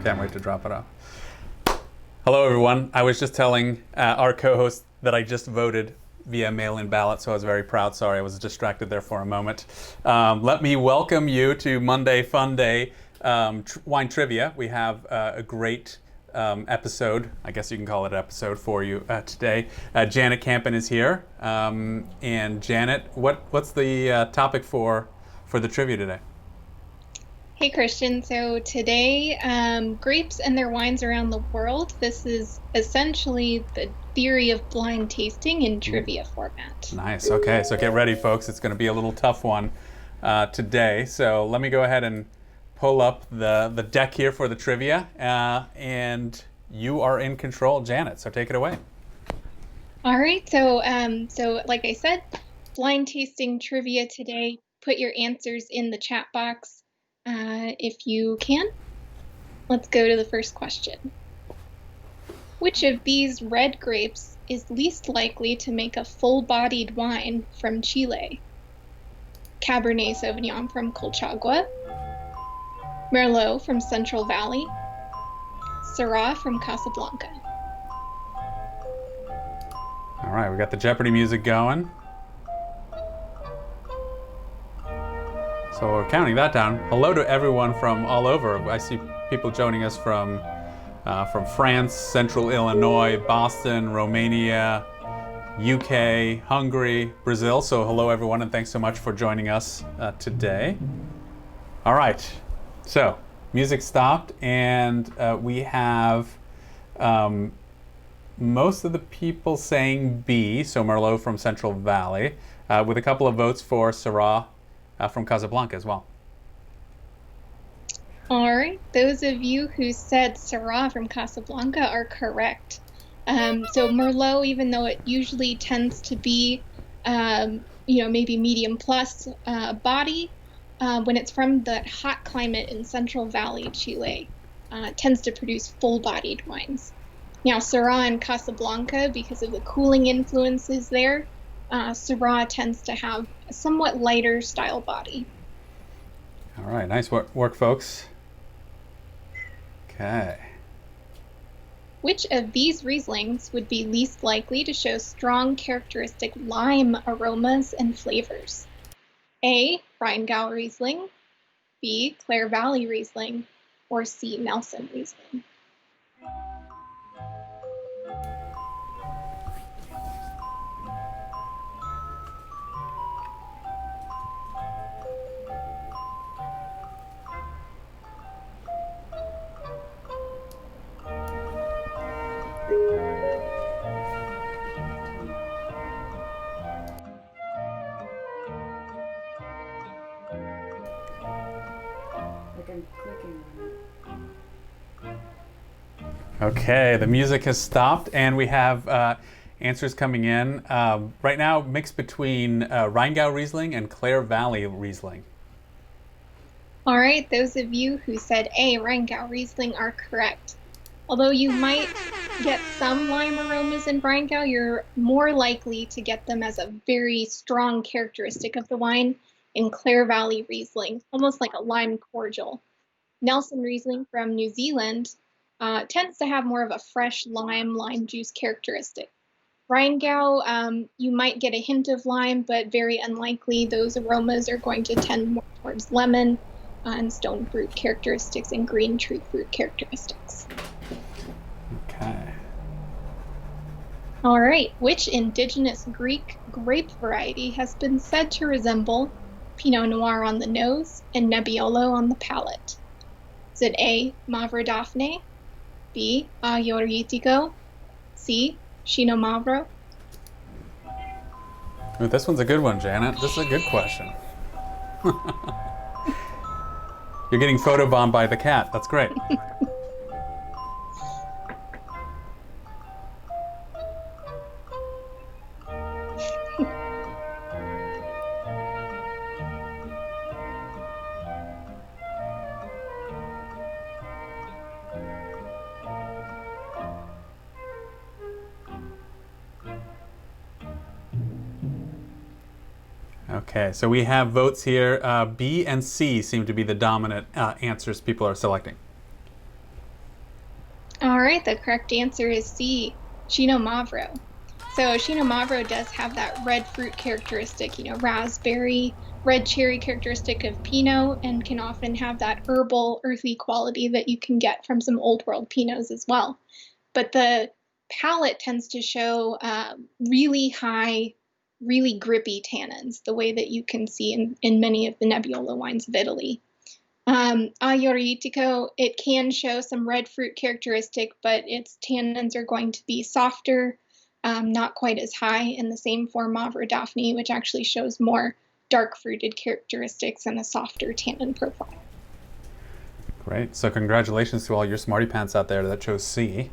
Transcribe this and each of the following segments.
Can't wait to drop it off. Hello, everyone. I was just telling our co-host that I just voted via mail-in ballot, so I was very proud. Sorry, I was distracted there for a moment. Let me welcome you to Monday FunDay Wine Trivia. We have a great episode, I guess you can call it an episode for you today. Janet Campen is here. And Janet, what's the topic for the trivia today? Hey Christian, so today, grapes and their wines around the world. This is essentially the theory of blind tasting in trivia format. Nice. Okay, so get ready, folks. It's going to be a little tough one today. So let me go ahead and pull up the deck here for the trivia, and you are in control, Janet. So take it away. All right, so like I said, blind tasting trivia today. Put your answers in the chat box. If you can. Let's go to the first question. Which of these red grapes is least likely to make a full-bodied wine from Chile? Cabernet Sauvignon from Colchagua, Merlot from Central Valley, Syrah from Casablanca. All right, we got the Jeopardy music going. So we're counting that down. Hello to everyone from all over. I see people joining us from France, Central Illinois, Boston, Romania, UK, Hungary, Brazil. So hello everyone, and thanks so much for joining us today. All right, so music stopped, and we have most of the people saying B, so Merlot from Central Valley, with a couple of votes for Syrah from Casablanca as well. All right, those of you who said Syrah from Casablanca are correct. So Merlot, even though it usually tends to be, maybe medium plus body, when it's from the hot climate in Central Valley, Chile, tends to produce full-bodied wines. Now, Syrah and Casablanca, because of the cooling influences there, Syrah tends to have a somewhat lighter style body. All right, nice work, folks. Okay. Which of these Rieslings would be least likely to show strong characteristic lime aromas and flavors? A. Rheingau Riesling, B. Clare Valley Riesling, or C. Nelson Riesling? Okay, the music has stopped, and we have answers coming in. Right now, mixed between Rheingau Riesling and Clare Valley Riesling. All right, those of you who said A, Rheingau Riesling, are correct. Although you might get some lime aromas in Rheingau, you're more likely to get them as a very strong characteristic of the wine in Clare Valley Riesling, almost like a lime cordial. Nelson Riesling from New Zealand tends to have more of a fresh lime juice characteristic. Rheingau, you might get a hint of lime, but very unlikely. Those aromas are going to tend more towards lemon and stone fruit characteristics and green tree fruit characteristics. Okay. All right, which indigenous Greek grape variety has been said to resemble Pinot Noir on the nose and Nebbiolo on the palate? Is it A, Mavrodaphne, B, Agioitico, C, Chino Mavro? Ooh, this one's a good one, Janet. This is a good question. You're getting photobombed by the cat. That's great. Okay, so we have votes here. B and C seem to be the dominant answers people are selecting. right, the correct answer is C, Chino Mavro. So Chino Mavro does have that red fruit characteristic, raspberry, red cherry characteristic of Pinot, and can often have that herbal, earthy quality that you can get from some Old World Pinots as well. But the palate tends to show really high, really grippy tannins, the way that you can see in many of the Nebbiolo wines of Italy. Agliolitico, it can show some red fruit characteristic, but its tannins are going to be softer, not quite as high, and the same for Mavro Daphne, which actually shows more dark fruited characteristics and a softer tannin profile. Great. So congratulations to all your smarty pants out there that chose C.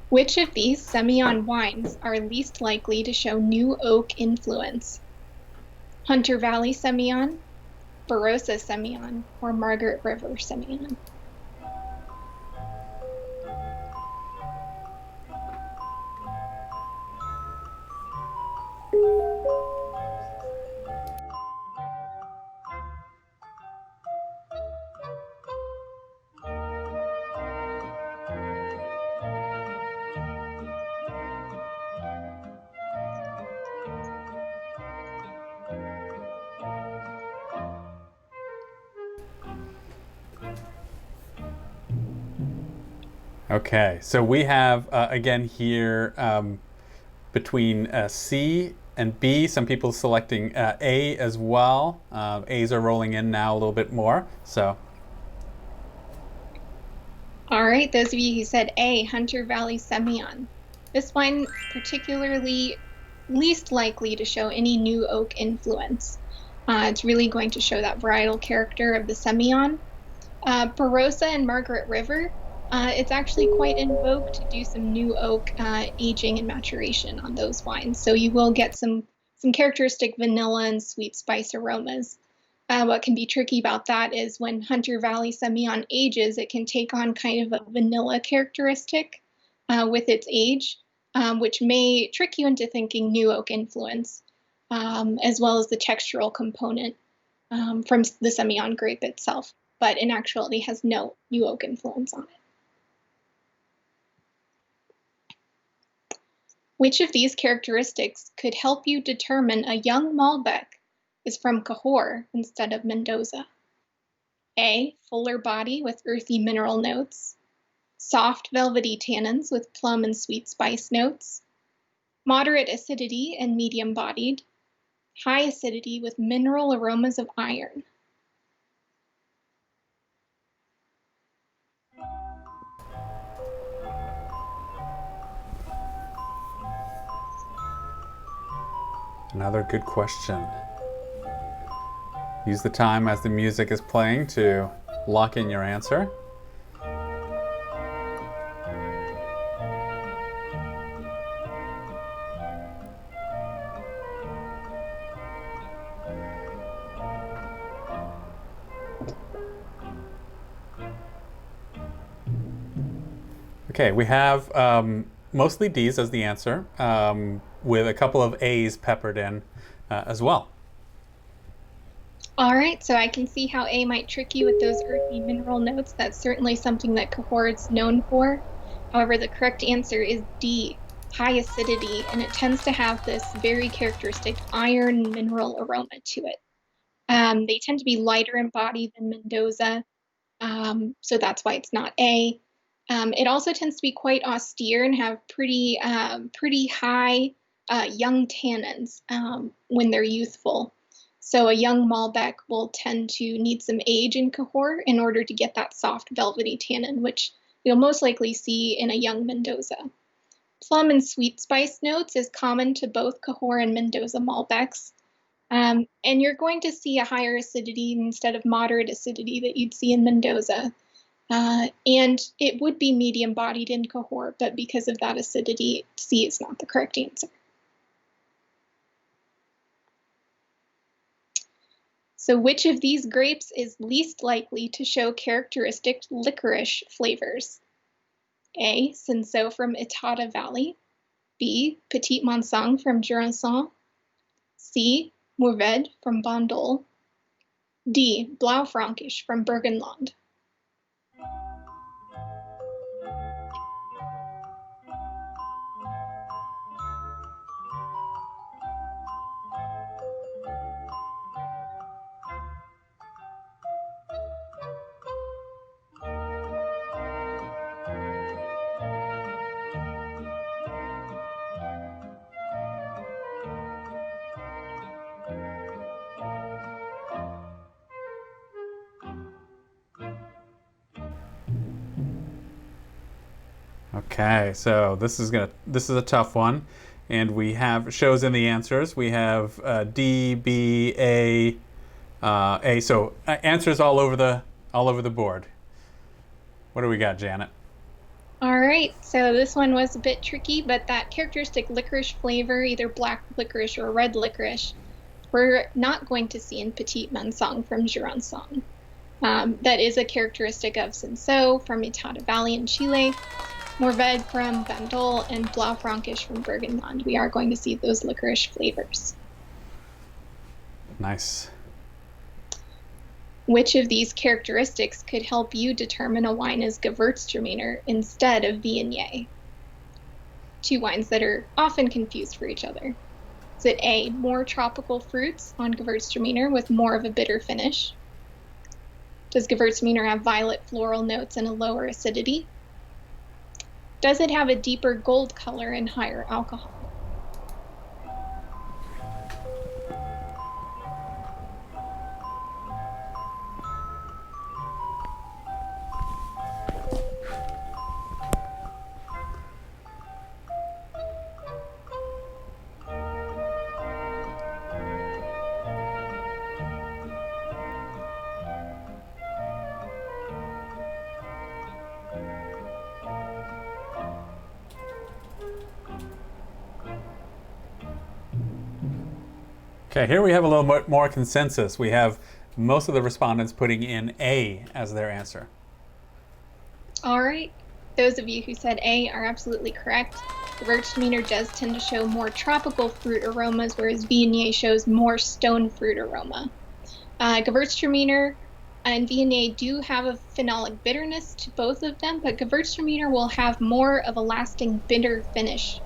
Which of these Semillon wines are least likely to show new oak influence? Hunter Valley Semillon, Barossa Semillon, or Margaret River Semillon? Okay, so we have again here between C and B, some people selecting A as well. A's are rolling in now a little bit more. So, All right, those of you who said A, Hunter Valley Semillon. This wine particularly least likely to show any new oak influence. It's really going to show that varietal character of the Semillon. Barossa and Margaret River, it's actually quite in vogue to do some new oak aging and maturation on those wines. So you will get some characteristic vanilla and sweet spice aromas. What can be tricky about that is when Hunter Valley Semillon ages, it can take on kind of a vanilla characteristic with its age, which may trick you into thinking new oak influence, as well as the textural component from the Semillon grape itself, but in actuality has no new oak influence on it. Which of these characteristics could help you determine a young Malbec is from Cahors instead of Mendoza? A, fuller body with earthy mineral notes. Soft velvety tannins with plum and sweet spice notes. Moderate acidity and medium bodied. High acidity with mineral aromas of iron. another good question. Use the time as the music is playing to lock in your answer. Okay, we have mostly D's as the answer, with a couple of A's peppered in as well. All right, so I can see how A might trick you with those earthy mineral notes. That's certainly something that Cahors is known for. However, the correct answer is D, high acidity, and it tends to have this very characteristic iron mineral aroma to it. They tend to be lighter in body than Mendoza, so that's why it's not A. It also tends to be quite austere and have pretty high young tannins when they're youthful. So a young Malbec will tend to need some age in Cahors in order to get that soft velvety tannin, which you'll most likely see in a young Mendoza. Plum and sweet spice notes is common to both Cahors and Mendoza Malbecs. And you're going to see a higher acidity instead of moderate acidity that you'd see in Mendoza. And it would be medium bodied in Cahors, but because of that acidity, C is not the correct answer. So which of these grapes is least likely to show characteristic licorice flavors? A, Cinsault from Etata Valley. B, Petit Manseng from Jurançon. C, Mourvèdre from Bandol. D, Blaufränkisch from Burgenland. Okay, so this is a tough one, and we have shows in the answers. We have D, B, A, A. So answers all over the board. What do we got, Janet? All right, so this one was a bit tricky, but that characteristic licorice flavor, either black licorice or red licorice, we're not going to see in Petite Mansong from Jurançon. That is a characteristic of Cinsault from Itata Valley in Chile, Mourvèdre from Bandol, and Blaufränkisch from Burgenland. We are going to see those licorice flavors. Nice. Which of these characteristics could help you determine a wine is Gewürztraminer instead of Viognier? Two wines that are often confused for each other. Is it A, more tropical fruits on Gewürztraminer with more of a bitter finish? Does Gewürztraminer have violet floral notes and a lower acidity? Does it have a deeper gold color and higher alcohol? Okay, here we have a little bit more consensus. We have most of the respondents putting in A as their answer. All right. Those of you who said A are absolutely correct. Gewürztraminer does tend to show more tropical fruit aromas, whereas Viognier shows more stone fruit aroma. Gewürztraminer and Viognier do have a phenolic bitterness to both of them, but Gewürztraminer will have more of a lasting bitter finish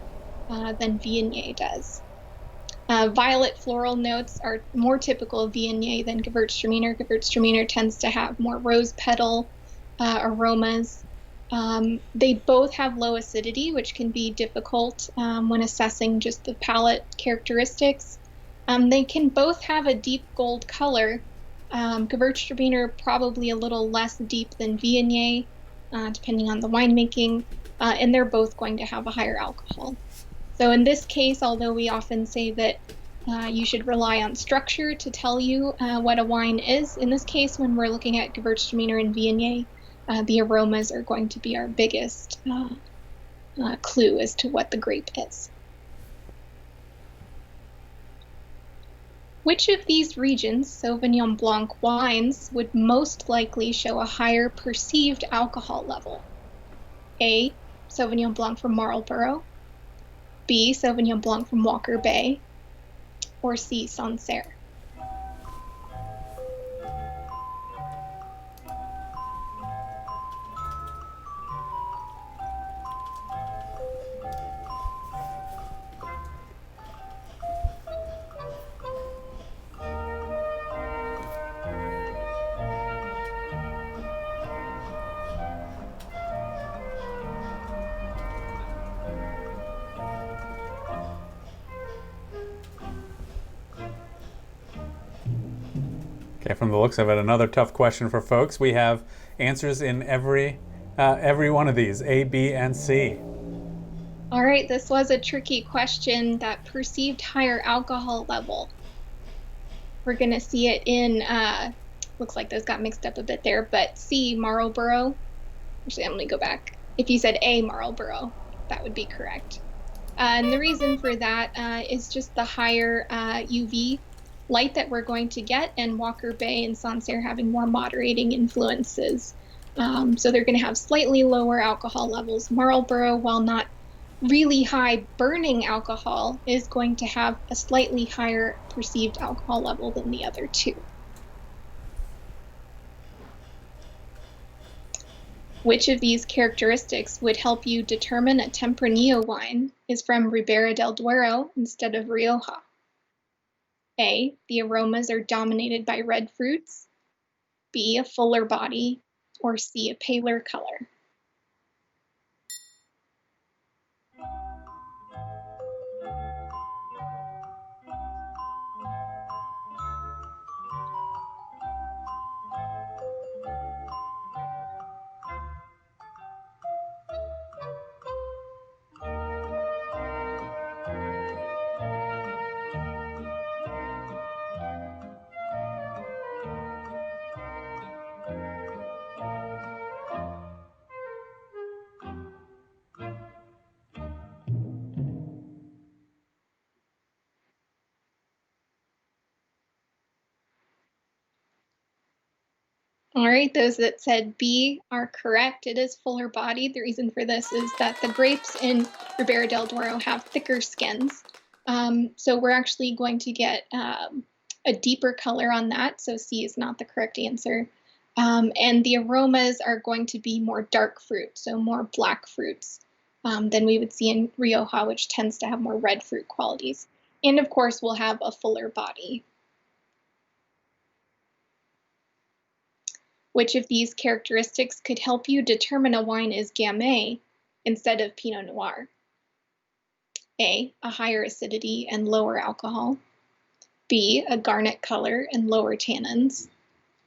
than Viognier does. Violet floral notes are more typical of Viognier than Gewürztraminer. Gewürztraminer tends to have more rose petal aromas. They both have low acidity, which can be difficult when assessing just the palate characteristics. They can both have a deep gold color. Gewürztraminer probably a little less deep than Viognier, depending on the winemaking, and they're both going to have a higher alcohol. So in this case, although we often say that you should rely on structure to tell you what a wine is, in this case, when we're looking at Gewürztraminer and Viognier, the aromas are going to be our biggest clue as to what the grape is. Which of these regions' Sauvignon Blanc wines would most likely show a higher perceived alcohol level? A, Sauvignon Blanc from Marlborough, B, Sauvignon Blanc from Walker Bay, or C, Sancerre? Okay, from the looks of it, another tough question for folks. We have answers in every one of these, A, B, and C. All right, this was a tricky question. That perceived higher alcohol level. We're going to see it in, looks like those got mixed up a bit there, but C, Marlborough. Actually, I'm going to go back. If you said A, Marlborough, that would be correct. And the reason for that is just the higher UV light that we're going to get, and Walker Bay and Sancerre having more moderating influences. So they're going to have slightly lower alcohol levels. Marlborough, while not really high burning alcohol, is going to have a slightly higher perceived alcohol level than the other two. Which of these characteristics would help you determine a Tempranillo wine is from Ribera del Duero instead of Rioja? A, the aromas are dominated by red fruits, B, a fuller body, or C, a paler color? All right, those that said B are correct. It is fuller bodied. The reason for this is that the grapes in Ribera del Duero have thicker skins. So we're actually going to get a deeper color on that. So C is not the correct answer. And the aromas are going to be more dark fruit, so more black fruits than we would see in Rioja, which tends to have more red fruit qualities. And of course, we'll have a fuller body. Which of these characteristics could help you determine a wine is Gamay instead of Pinot Noir? A higher acidity and lower alcohol. B, a garnet color and lower tannins.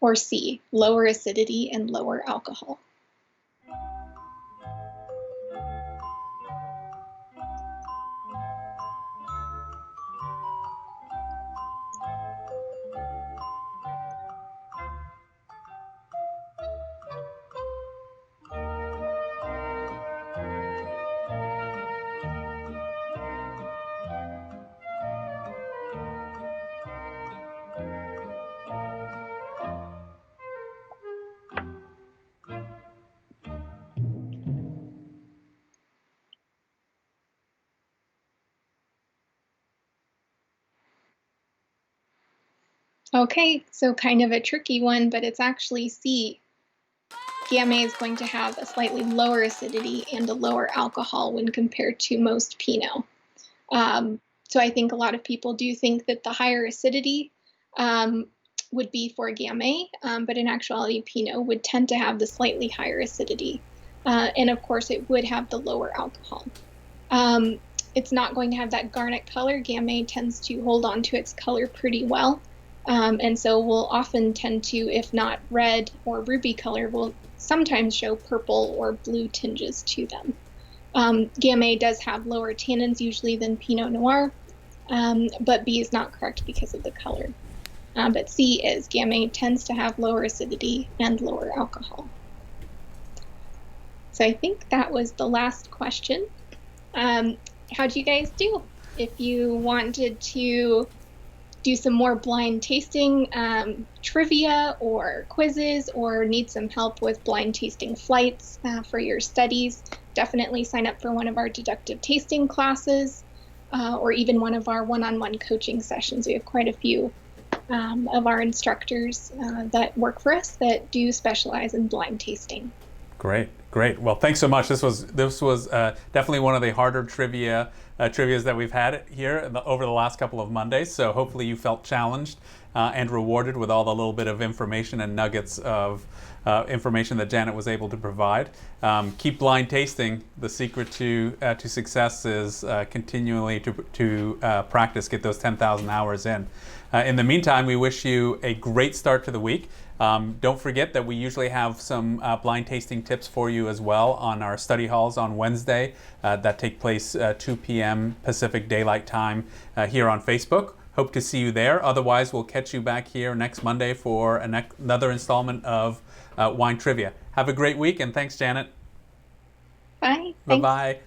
Or C, lower acidity and lower alcohol. Okay, so kind of a tricky one, but it's actually C. Gamay is going to have a slightly lower acidity and a lower alcohol when compared to most Pinot. So I think a lot of people do think that the higher acidity would be for Gamay, but in actuality, Pinot would tend to have the slightly higher acidity. And of course, it would have the lower alcohol. It's not going to have that garnet color. Gamay tends to hold on to its color pretty well. And so we'll often tend to, if not red or ruby color, will sometimes show purple or blue tinges to them. Gamay does have lower tannins usually than Pinot Noir, but B is not correct because of the color. But C is Gamay tends to have lower acidity and lower alcohol. So I think that was the last question. How'd you guys do? If you wanted to do some more blind tasting trivia or quizzes, or need some help with blind tasting flights for your studies, definitely sign up for one of our deductive tasting classes or even one of our one-on-one coaching sessions. We have quite a few of our instructors that work for us that do specialize in blind tasting. Great. Well, thanks so much. This was definitely one of the harder trivias that we've had here over the last couple of Mondays. So hopefully you felt challenged and rewarded with all the little bit of information and nuggets of information that Janet was able to provide. Keep blind tasting. The secret to success is continually to practice, get those 10,000 hours in. In the meantime, we wish you a great start to the week. Don't forget that we usually have some blind tasting tips for you as well on our study halls on Wednesday that take place 2 p.m. Pacific Daylight Time here on Facebook. Hope to see you there. Otherwise, we'll catch you back here next Monday for another installment of Wine Trivia. Have a great week, and thanks, Janet. Bye. Bye-bye.